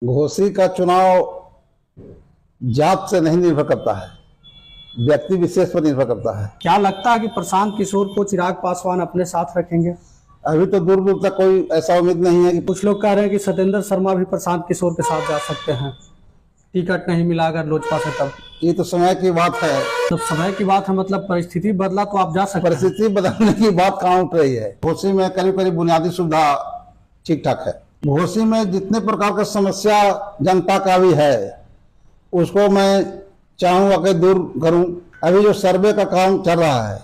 घोसी का चुनाव जात से नहीं निर्भर करता है, व्यक्ति विशेष पर निर्भर करता है। क्या लगता है कि प्रशांत किशोर को चिराग पासवान अपने साथ रखेंगे? अभी तो दूर दूर तक कोई ऐसा उम्मीद नहीं है कि कुछ लोग कह रहे हैं कि सत्येंद्र शर्मा भी प्रशांत किशोर के साथ जा सकते हैं, टिकट नहीं मिला अगर लोजपा से तब। ये तो समय की बात है। जब समय की बात है, मतलब परिस्थिति बदला तो आप जा सकते हैं। परिस्थिति बदलने की बात कहाँ उठ रही है। घोसी में करीब करीब बुनियादी सुविधा ठीक ठाक है। घोसी में जितने प्रकार का समस्या जनता का भी है उसको मैं चाहूँगा कि दूर करूँ। अभी जो सर्वे का काम चल रहा है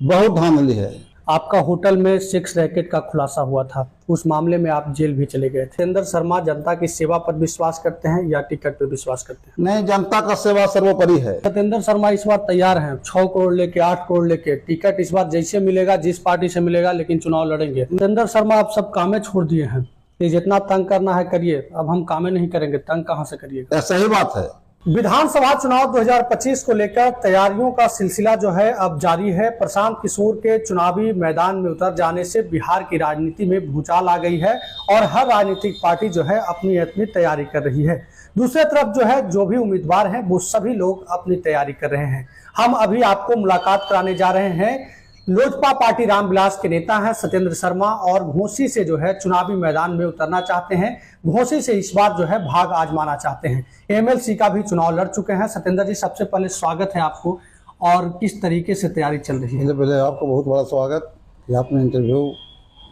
बहुत धांधली है। आपका होटल में सेक्स रैकेट का खुलासा हुआ था, उस मामले में आप जेल भी चले गए थे। सत्येंद्र शर्मा जनता की सेवा पर विश्वास करते हैं या टिकट पर विश्वास करते हैं? नहीं, जनता का सेवा सर्वोपरि है। सत्येंद्र शर्मा इस बार तैयार हैं 6 करोड़ लेके 8 करोड़ लेके। टिकट इस बार जैसे मिलेगा, जिस पार्टी से मिलेगा, लेकिन चुनाव लड़ेंगे। सत्येंद्र शर्मा अब सब कामें छोड़ दिए हैं कि जितना तंग करना है करिए, अब हम कामें नहीं करेंगे। तंग कहाँ से करिएगा? ऐसा ही बात है। विधानसभा चुनाव 2025 को लेकर तैयारियों का सिलसिला जो है अब जारी है। प्रशांत किशोर के चुनावी मैदान में उतर जाने से बिहार की राजनीति में भूचाल आ गई है और हर राजनीतिक पार्टी जो है अपनी अपनी तैयारी कर रही है। दूसरी तरफ जो है जो भी उम्मीदवार हैं वो सभी लोग अपनी तैयारी कर रहे हैं। हम अभी आपको मुलाकात कराने जा रहे हैं। लोजपा पार्टी रामविलास के नेता हैं सत्येंद्र शर्मा और घोसी से जो है चुनावी मैदान में उतरना चाहते हैं। घोसी से इस बार जो है भाग आजमाना चाहते हैं। एमएलसी का भी चुनाव लड़ चुके हैं। सत्येंद्र जी, सबसे पहले स्वागत है आपको। और किस तरीके से तैयारी चल रही है? पहले आपको बहुत बड़ा स्वागत कि आपने इंटरव्यू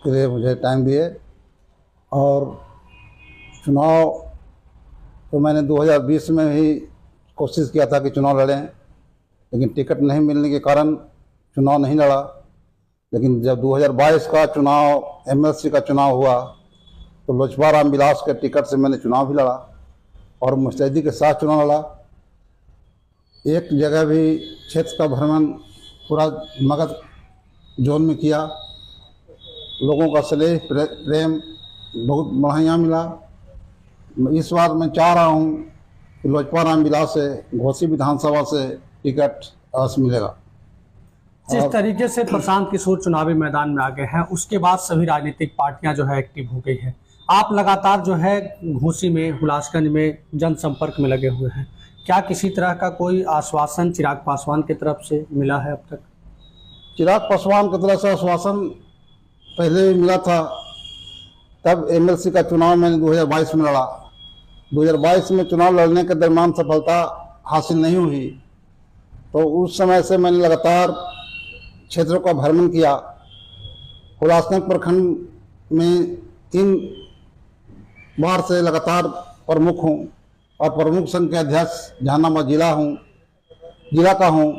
के लिए मुझे टाइम दिए। और चुनाव तो मैंने 2020 में ही कोशिश किया था कि चुनाव लड़ें, लेकिन टिकट नहीं मिलने के कारण चुनाव नहीं लड़ा। लेकिन जब 2022 का चुनाव एमएलसी का चुनाव हुआ तो लोजपा रामविलास के टिकट से मैंने चुनाव भी लड़ा और मुस्तैदी के साथ चुनाव लड़ा। एक जगह भी क्षेत्र का भ्रमण पूरा मगध जोन में किया। लोगों का स्नेह प्रेम बहुत बढ़िया मिला। इस बार मैं चाह रहा हूँ कि लोजपा रामविलास से घोसी विधानसभा से टिकट अवश्य मिलेगा। जिस तरीके से प्रशांत किशोर चुनावी मैदान में आ गए हैं उसके बाद सभी राजनीतिक पार्टियां जो है एक्टिव हो गई है। आप लगातार जो है घोसी में, हुलासगंज में जनसंपर्क में लगे हुए हैं। क्या किसी तरह का कोई आश्वासन चिराग पासवान की तरफ से मिला है अब तक? चिराग पासवान की तरफ से आश्वासन पहले भी मिला था। तब एमएलसी का चुनाव मैंने 2022 में लड़ा। 2022 में चुनाव लड़ने के दरमियान सफलता हासिल नहीं हुई तो उस समय से मैंने लगातार क्षेत्रों का भ्रमण किया। हुलासगंज प्रखंड में 3 बार से लगातार प्रमुख हूँ और प्रमुख संघ के अध्यक्ष जहानाबाद जिला का हूँ।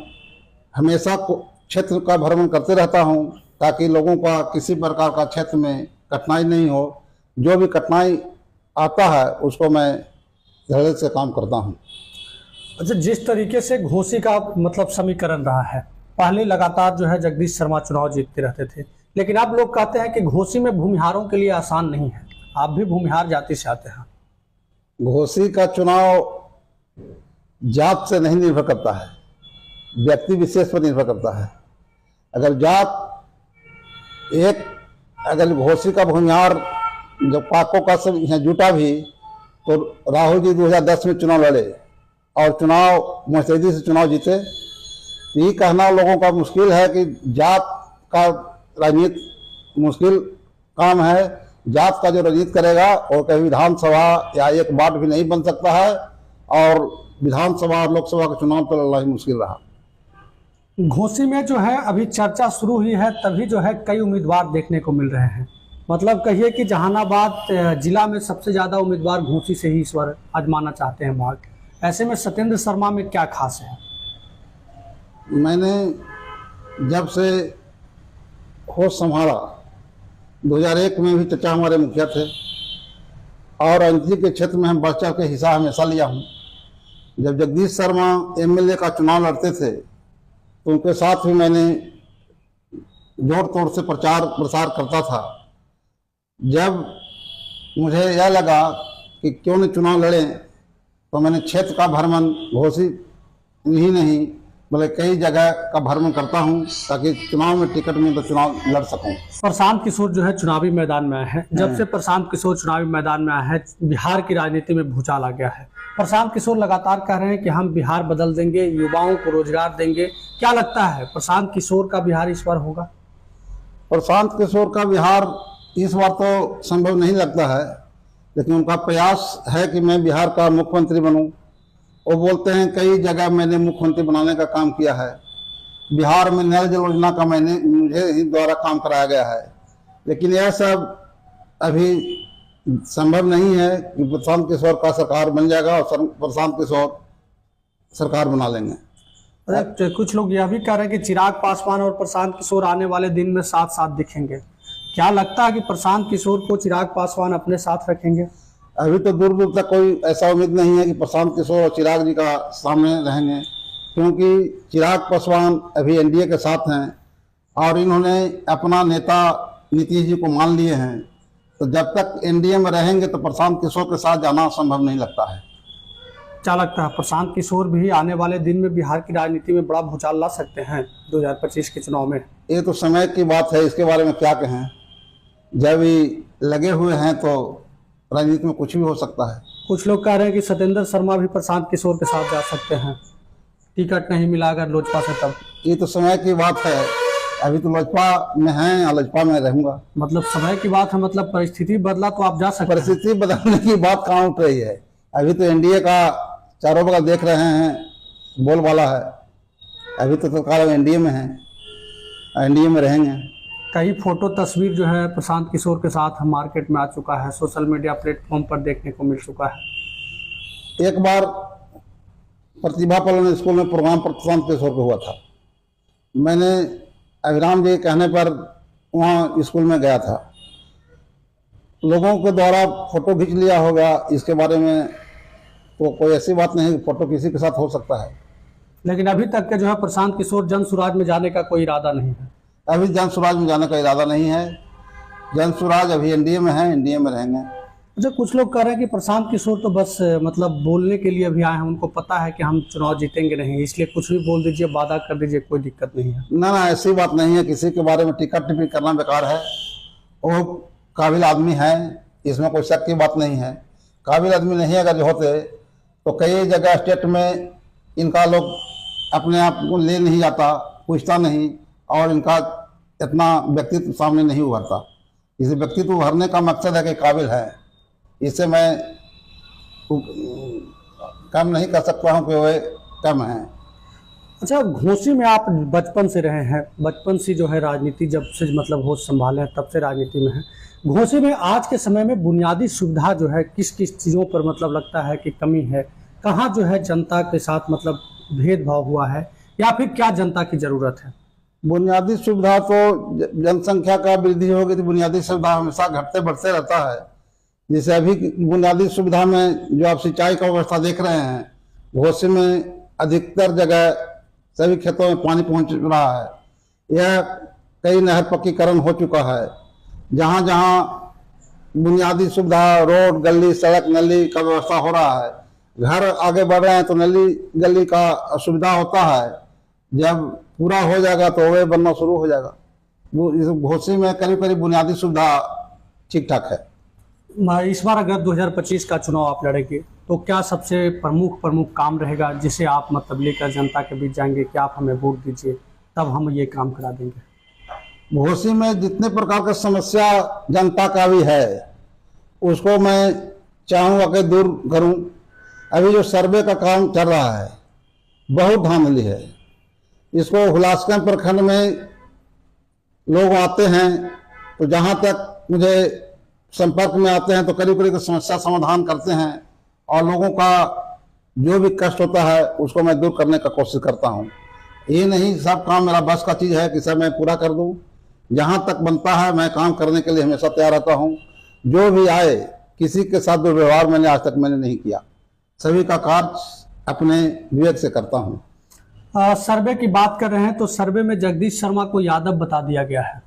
हमेशा क्षेत्र का भ्रमण करते रहता हूँ ताकि लोगों का किसी प्रकार का क्षेत्र में कठिनाई नहीं हो। जो भी कठिनाई आता है उसको मैं धैर्य से काम करता हूँ। अच्छा, जिस तरीके से घोसी का मतलब समीकरण रहा है, पहले लगातार जो है जगदीश शर्मा चुनाव जीतते रहते थे, लेकिन अब लोग कहते हैं कि घोसी में भूमिहारों के लिए आसान नहीं है। आप भी भूमिहार जाति से आते हैं। घोसी का चुनाव जात से नहीं निर्भर करता है, व्यक्ति विशेष पर निर्भर करता है। अगर अगर घोसी का भूमिहार जब पाकों का सब यहाँ जुटा भी तो राहुल जी 2010 में चुनाव लड़े और चुनाव मुस्तैदी से चुनाव जीते। तो ये कहना लोगों का मुश्किल है कि जात का राजनीति मुश्किल काम है। जात का जो राजनीति करेगा और कभी विधानसभा या एक वार्ड भी नहीं बन सकता है और विधानसभा और लोकसभा का चुनाव तो लड़ना ही मुश्किल रहा। घोसी में जो है अभी चर्चा शुरू हुई है, तभी जो है कई उम्मीदवार देखने को मिल रहे हैं। मतलब कहिए कि जहानाबाद जिला में सबसे ज़्यादा उम्मीदवार घोसी से ही इस बार आजमाना चाहते हैं भाग। ऐसे में सत्येंद्र शर्मा में क्या खास है? मैंने जब से होश संभाला 2001 में भी चचा हमारे मुखिया थे और अंजी के क्षेत्र में हम बढ़ चढ़ के हिस्सा हमेशा लिया हूँ। जब जगदीश शर्मा एमएलए का चुनाव लड़ते थे तो उनके साथ भी मैंने जोर तोड़ से प्रचार प्रसार करता था। जब मुझे यह लगा कि क्यों न चुनाव लड़ें तो मैंने क्षेत्र का भ्रमण घोसी ही नहीं मतलब कई जगह का भ्रमण करता हूँ ताकि चुनाव में टिकट में तो चुनाव लड़ सकूं। प्रशांत किशोर जो है चुनावी मैदान में आए हैं। जब से प्रशांत किशोर चुनावी मैदान में आए हैं, बिहार की राजनीति में भूचाल आ गया है। प्रशांत किशोर लगातार कह रहे हैं कि हम बिहार बदल देंगे, युवाओं को रोजगार देंगे। क्या लगता है प्रशांत किशोर का बिहार इस बार होगा? प्रशांत किशोर का बिहार इस बार तो संभव नहीं लगता है, लेकिन उनका प्रयास है कि मैं बिहार का मुख्यमंत्री बनूं। वो बोलते हैं कई जगह मैंने मुख्यमंत्री बनाने का काम किया है। बिहार में नल जल योजना का मुझे ही द्वारा काम कराया गया है, लेकिन यह सब अभी संभव नहीं है कि प्रशांत किशोर का सरकार बन जाएगा और प्रशांत किशोर सरकार बना लेंगे। अरे कुछ लोग यह भी कह रहे हैं कि चिराग पासवान और प्रशांत किशोर आने वाले दिन में साथ साथ दिखेंगे। क्या लगता है कि प्रशांत किशोर को चिराग पासवान अपने साथ रखेंगे? अभी तो दूर दूर तक कोई ऐसा उम्मीद नहीं है कि प्रशांत किशोर और चिराग जी का सामने रहेंगे, क्योंकि चिराग पासवान अभी एनडीए के साथ हैं और इन्होंने अपना नेता नीतीश जी को मान लिए हैं। तो जब तक एनडीए में रहेंगे तो प्रशांत किशोर के साथ जाना संभव नहीं लगता है। क्या लगता है प्रशांत किशोर भी आने वाले दिन में बिहार की राजनीति में बड़ा भूचाल ला सकते हैं 2025 के चुनाव में? ये तो समय की बात है, इसके बारे में क्या कहें। जब ये लगे हुए हैं तो राजनीति में कुछ भी हो सकता है। कुछ लोग कह रहे हैं कि सत्येंद्र शर्मा भी प्रशांत किशोर के साथ जा सकते हैं, टिकट नहीं मिला अगर लोजपा से तब। ये तो समय की बात है, अभी तो लोजपा में हैं और लोजपा में रहूंगा। मतलब समय की बात है, मतलब परिस्थिति बदला तो आप जा सकते हैं। परिस्थिति बदलने की बात कहाँ उठ रही है? अभी तो एनडीए का चारों बगल देख रहे हैं, बोलबाला है। अभी तो सरकार एनडीए में है, एनडीए में रहेंगे। कई फोटो तस्वीर जो है प्रशांत किशोर के साथ मार्केट में आ चुका है, सोशल मीडिया प्लेटफॉर्म पर देखने को मिल चुका है। एक बार प्रतिभा पालन स्कूल में प्रोग्राम प्रशांत किशोर का हुआ था। मैंने अभिराम जी के कहने पर वहाँ स्कूल में गया था। लोगों के द्वारा फोटो खींच लिया होगा, इसके बारे में तो कोई ऐसी बात नहीं कि फोटो किसी के साथ हो सकता है। लेकिन अभी तक के जो है प्रशांत किशोर जन सुराज में जाने का कोई इरादा नहीं है। अभी जन सुराज में जाने का इरादा नहीं है। जन सुराज अभी एनडीए में है, एनडीए में रहेंगे। अच्छा, कुछ लोग कह रहे हैं कि प्रशांत किशोर तो बस मतलब बोलने के लिए अभी आए हैं, उनको पता है कि हम चुनाव जीतेंगे नहीं, इसलिए कुछ भी बोल दीजिए, वादा कर दीजिए, कोई दिक्कत नहीं है। ना ना, ऐसी बात नहीं है। किसी के बारे में टिक्का टिप्पणी करना बेकार है। वो काबिल आदमी है, इसमें कोई शक की बात नहीं है। काबिल आदमी नहीं अगर जो होते तो कई जगह स्टेट में इनका लोग अपने आप को ले नहीं जाता, पूछता नहीं, और इनका इतना व्यक्तित्व सामने नहीं उभरता। इस व्यक्तित्व उभरने का मकसद है कि काबिल है। इससे मैं कम नहीं कर सकता हूँ कि वे कम हैं। अच्छा, घोसी में आप बचपन से रहे हैं, बचपन से जो है राजनीति जब से मतलब होश संभाले हैं तब से राजनीति में है। घोसी में आज के समय में बुनियादी सुविधा जो है किस किस चीज़ों पर मतलब लगता है कि कमी है? कहाँ जो है जनता के साथ मतलब भेदभाव हुआ है, या फिर क्या जनता की ज़रूरत है? बुनियादी सुविधा तो जनसंख्या का वृद्धि होगी तो बुनियादी सुविधा हमेशा घटते बढ़ते रहता है। जैसे अभी बुनियादी सुविधा में जो आप सिंचाई का व्यवस्था देख रहे हैं, घोसी में अधिकतर जगह सभी खेतों में पानी पहुंच रहा है। यह कई नहर पक्कीकरण हो चुका है। जहाँ जहाँ बुनियादी सुविधा, रोड, गली, सड़क, नली का व्यवस्था हो रहा है। घर आगे बढ़ रहे हैं तो नली गली का सुविधा होता है। जब पूरा हो जाएगा तो वे बनना शुरू हो जाएगा। वो इस घोसी में करीब करीब बुनियादी सुविधा ठीक ठाक है। इस बार अगर 2025 का चुनाव आप लड़ेंगे तो क्या सबसे प्रमुख काम रहेगा जिसे आप मतलब लेकर जनता के बीच जाएंगे कि आप हमें वोट दीजिए तब हम ये काम करा देंगे? घोसी में जितने प्रकार का समस्या जनता का भी है उसको मैं चाहूँगा कि दूर करूँ। अभी जो सर्वे का काम चल रहा है बहुत धांधली है। इसको हुलासगंज प्रखंड में लोग आते हैं तो जहाँ तक मुझे संपर्क में आते हैं तो करीब करीब समस्या समाधान करते हैं, और लोगों का जो भी कष्ट होता है उसको मैं दूर करने का कोशिश करता हूँ। ये नहीं सब काम मेरा बस का चीज़ है कि सब मैं पूरा कर दूँ। जहाँ तक बनता है मैं काम करने के लिए हमेशा तैयार रहता हूँ। जो भी आए, किसी के साथ दुर्व्यवहार मैंने आज तक नहीं किया। सभी का कार्य अपने विवेक से करता हूँ। सर्वे की बात कर रहे हैं तो सर्वे में जगदीश शर्मा को यादव बता दिया गया है।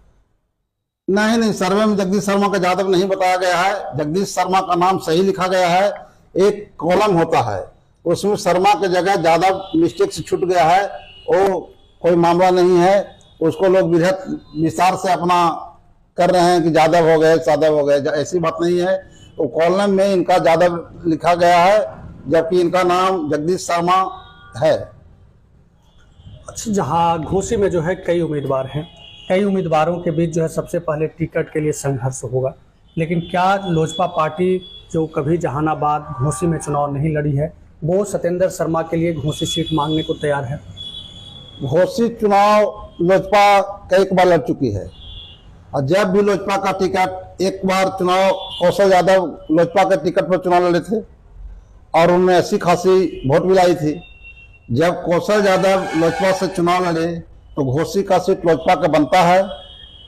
नहीं, सर्वे में जगदीश शर्मा का यादव नहीं बताया गया है। जगदीश शर्मा का नाम सही लिखा गया है। एक कॉलम होता है उसमें शर्मा की जगह यादव मिस्टेक से छूट गया है, वो कोई मामला नहीं है। उसको लोग बृहत विस्तार से अपना कर रहे हैं कि यादव हो गए, सादव हो गए, ऐसी बात नहीं है। तो कॉलम में इनका यादव लिखा गया है, जबकि इनका नाम जगदीश शर्मा है। अच्छा, जहाँ घोसी में जो है कई उम्मीदवार हैं, कई उम्मीदवारों के बीच जो है सबसे पहले टिकट के लिए संघर्ष होगा, लेकिन क्या लोजपा पार्टी जो कभी जहानाबाद घोसी में चुनाव नहीं लड़ी है, वो सत्येंद्र शर्मा के लिए घोसी सीट मांगने को तैयार है? घोसी चुनाव लोजपा कई बार लड़ चुकी है, और जब भी लोजपा का टिकट, एक बार चुनाव कौशल यादव लोजपा के टिकट पर चुनाव लड़े थे और उनमें ऐसी खासी वोट मिलाई थी। जब कौशल यादव लोजपा से चुनाव लड़े तो घोसी का सीट लोजपा का बनता है।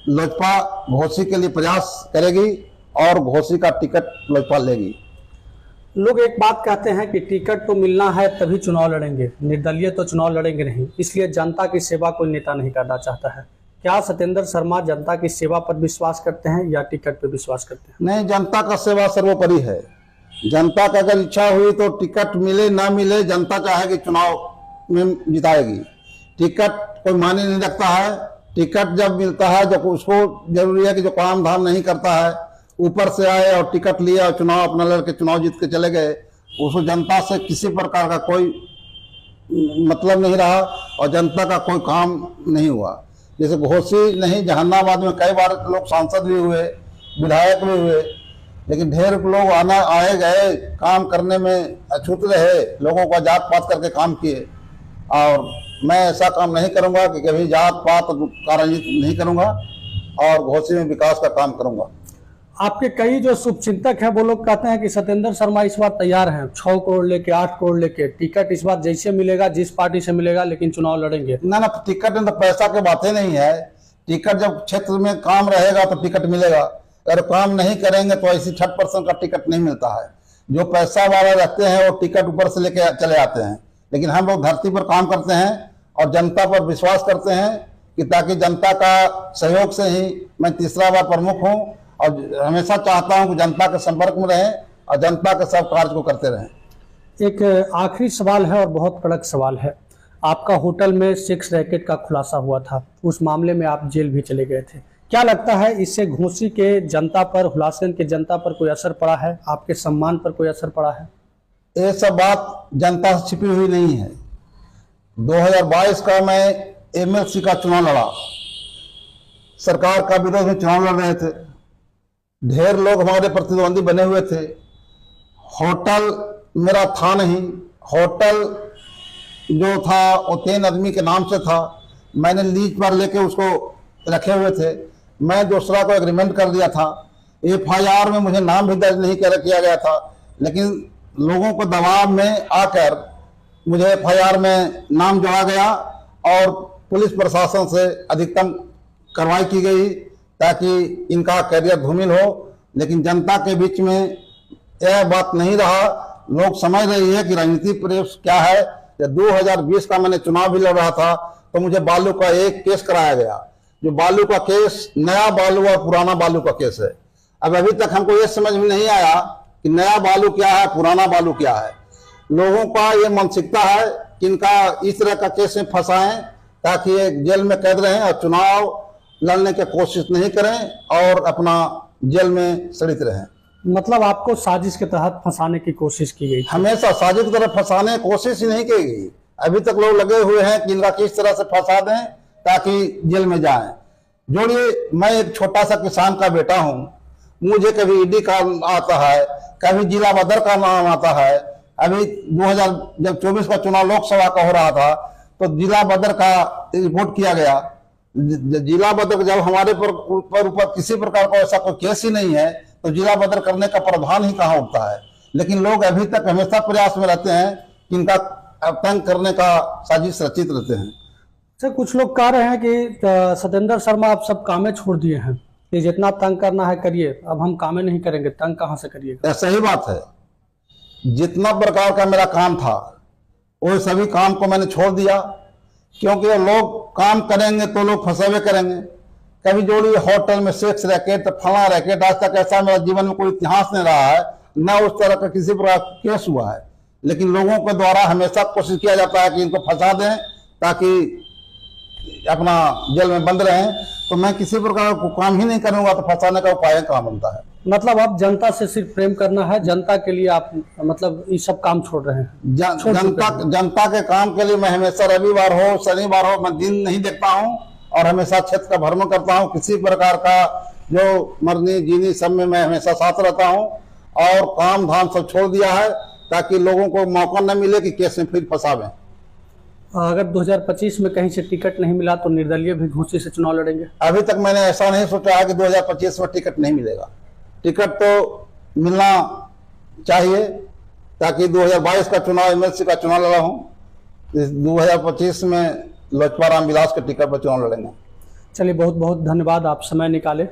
लोजपा घोसी के लिए प्रयास करेगी और घोसी का टिकट लोजपा लेगी। लोग एक बात कहते हैं कि टिकट तो मिलना है तभी चुनाव लड़ेंगे, निर्दलीय तो चुनाव लड़ेंगे नहीं, इसलिए जनता की सेवा कोई नेता नहीं करना चाहता है। क्या सत्येंद्र शर्मा जनता की सेवा पर विश्वास करते हैं या टिकट पर विश्वास करते हैं? नहीं, जनता का सेवा सर्वोपरि है। जनता का अगर इच्छा हुई तो टिकट मिले ना मिले, जनता चाहेगी चुनाव में जिताएगी। टिकट कोई मायने नहीं रखता है। टिकट जब मिलता है, जब उसको जरूरी है कि जो काम धाम नहीं करता है, ऊपर से आए और टिकट लिया और चुनाव अपना लड़के चुनाव जीत के चले गए, उसको जनता से किसी प्रकार का कोई मतलब नहीं रहा और जनता का कोई काम नहीं हुआ। जैसे घोसी नहीं, जहानाबाद में कई बार लोग सांसद भी हुए, विधायक भी हुए, लेकिन ढेर लोग आए गए, काम करने में अछूत रहे, लोगों का जात पात करके काम किए। और मैं ऐसा काम नहीं करूंगा कि कभी जात पात का राजनीति नहीं करूंगा और घोसी में विकास का काम करूंगा। आपके कई जो शुभचिंतक हैं वो लोग कहते हैं कि सत्येंद्र शर्मा इस बार तैयार हैं, 6 करोड़ लेके, 8 करोड़ लेके, टिकट इस बार जैसे मिलेगा, जिस पार्टी से मिलेगा, लेकिन चुनाव लड़ेंगे। ना, टिकट में तो पैसा की बातें नहीं है। टिकट जब क्षेत्र में काम रहेगा तो टिकट मिलेगा, अगर काम नहीं करेंगे तो ऐसी 6% का टिकट नहीं मिलता है। जो पैसा वाले रहते हैं वो टिकट ऊपर से लेके चले आते हैं, लेकिन हम लोग धरती पर काम करते हैं और जनता पर विश्वास करते हैं कि ताकि जनता का सहयोग से ही मैं तीसरा बार प्रमुख हूं और हमेशा चाहता हूं कि जनता के संपर्क में रहें और जनता के सब कार्य को करते रहें। एक आखिरी सवाल है और बहुत कड़क सवाल है। आपका होटल में सेक्स रैकेट का खुलासा हुआ था, उस मामले में आप जेल भी चले गए थे। क्या लगता है इससे घोसी के जनता पर, हुलासगंज के जनता पर कोई असर पड़ा है? आपके सम्मान पर कोई असर पड़ा है? ये सब बात जनता से छिपी हुई नहीं है। 2022 का मैं एमएलसी का चुनाव लड़ा, सरकार का विरोध में चुनाव लड़ रहे थे, ढेर लोग हमारे प्रतिद्वंदी बने हुए थे। होटल मेरा था नहीं, होटल जो था वो 3 आदमी के नाम से था, मैंने लीज पर लेके उसको रखे हुए थे। मैं दूसरा को एग्रीमेंट कर दिया था। एफआईआर में मुझे नाम भी दर्ज नहीं किया गया था, लेकिन लोगों को दबाव में आकर मुझे एफआईआर में नाम जोड़ा गया और पुलिस प्रशासन से अधिकतम कार्रवाई की गई ताकि इनका करियर धूमिल हो। लेकिन जनता के बीच में यह बात नहीं रहा। लोग समझ रही है कि राजनीतिक प्रवेश क्या है। जब 2020 का मैंने चुनाव भी लड़ रहा था तो मुझे बालू का एक केस कराया गया, जो बालू का केस नया बालू और पुराना बालू का केस है। अब अभी तक हमको ये समझ में नहीं आया कि नया बालू क्या है, पुराना बालू क्या है। लोगों का ये मानसिकता है कि इनका इस तरह का केस में फंसाएं ताकि ये जेल में कैद रहें और चुनाव लड़ने की कोशिश नहीं करें और अपना जेल में सड़ित रहें। मतलब आपको साजिश के तहत फंसाने की कोशिश की गई? हमेशा साजिश की तरफ फंसाने की कोशिश ही नहीं की गई। अभी तक लोग लगे हुए हैं कि इनका किस तरह से फंसा दें ताकि जेल में जाएं। जोड़िए, मैं एक छोटा सा किसान का बेटा हूं, मुझे कभी ईडी का आता है, कभी जिला बदर का नाम आता है। अभी 2024 का चुनाव लोकसभा का हो रहा था तो जिला बदर का रिपोर्ट किया गया। जिला बदर जब हमारे ऊपर किसी प्रकार का ऐसा कोई केस ही नहीं है तो जिला बदर करने का प्रावधान ही कहाँ उठता है। लेकिन लोग अभी तक हमेशा प्रयास में रहते हैं कि इनका तंग करने का साजिश रचित रहते हैं। सर, कुछ लोग कह रहे हैं कि सत्येंद्र शर्मा आप सब कामें छोड़ दिए हैं, कि जितना तंग करना है करिए, अब हम कामें नहीं करेंगे, तंग कहाँ से करिएगा? सही बात है। जितना प्रकार का मेरा काम था वो सभी काम को मैंने छोड़ दिया, क्योंकि लोग काम करेंगे तो लोग फंसावे करेंगे। कभी जोड़ी होटल में सेक्स रैकेट, फला रैकेट, आज तक ऐसा मेरा जीवन में कोई इतिहास नहीं रहा है, न उस तरह का किसी प्रकार केस हुआ है। लेकिन लोगों के द्वारा हमेशा कोशिश किया जाता है कि इनको फंसा दें ताकि अपना जेल में बंद रहें, तो मैं किसी प्रकार का काम ही नहीं करूंगा तो फंसाने का उपाय कहाँ बनता है। मतलब अब जनता से सिर्फ प्रेम करना है, जनता के लिए आप मतलब ये सब काम छोड़ रहे हैं? जनता के काम के लिए मैं हमेशा रविवार हो शनिवार हो मैं दिन नहीं देखता हूँ और हमेशा क्षेत्र का भ्रमण करता हूँ। किसी प्रकार का जो मरनी जीनी सब में मैं हमेशा साथ रहता हूँ और काम धाम सब छोड़ दिया है ताकि लोगों को मौका न मिले कि केस में फिर फंसावें। अगर 2025 में कहीं से टिकट नहीं मिला तो निर्दलीय भी घोसी से चुनाव लड़ेंगे? अभी तक मैंने ऐसा नहीं सोचा है कि 2025 में टिकट नहीं मिलेगा। टिकट तो मिलना चाहिए ताकि 2022 का चुनाव एमएलसी का चुनाव लड़ा हूँ, 2025 में लोजपा रामविलास के टिकट पर चुनाव लड़ेंगे। चलिए, बहुत बहुत धन्यवाद, आप समय निकाले।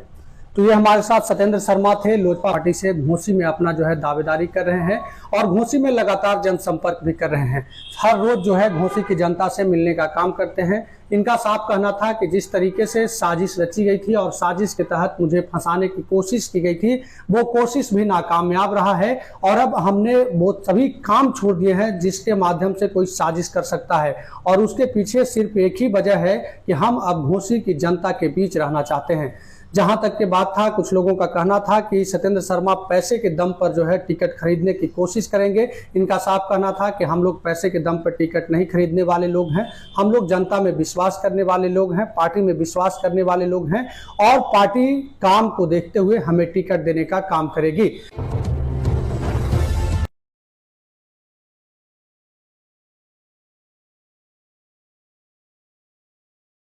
तो ये हमारे साथ सत्येंद्र शर्मा थे, लोजपा पार्टी से घोसी में अपना जो है दावेदारी कर रहे हैं और घोसी में लगातार जनसंपर्क भी कर रहे हैं। हर रोज जो है घोसी की जनता से मिलने का काम करते हैं। इनका साफ कहना था कि जिस तरीके से साजिश रची गई थी और साजिश के तहत मुझे फंसाने की कोशिश की गई थी, वो कोशिश भी नाकामयाब रहा है और अब हमने वो सभी काम छोड़ दिए हैं जिसके माध्यम से कोई साजिश कर सकता है और उसके पीछे सिर्फ एक ही वजह है कि हम अब घोसी की जनता के बीच रहना चाहते हैं। जहां तक के बात था, कुछ लोगों का कहना था कि सत्येंद्र शर्मा पैसे के दम पर जो है टिकट खरीदने की कोशिश करेंगे। इनका साफ कहना था कि हम लोग पैसे के दम पर टिकट नहीं खरीदने वाले लोग हैं, हम लोग जनता में विश्वास करने वाले लोग हैं, पार्टी में विश्वास करने वाले लोग हैं और पार्टी काम को देखते हुए हमें टिकट देने का काम करेगी।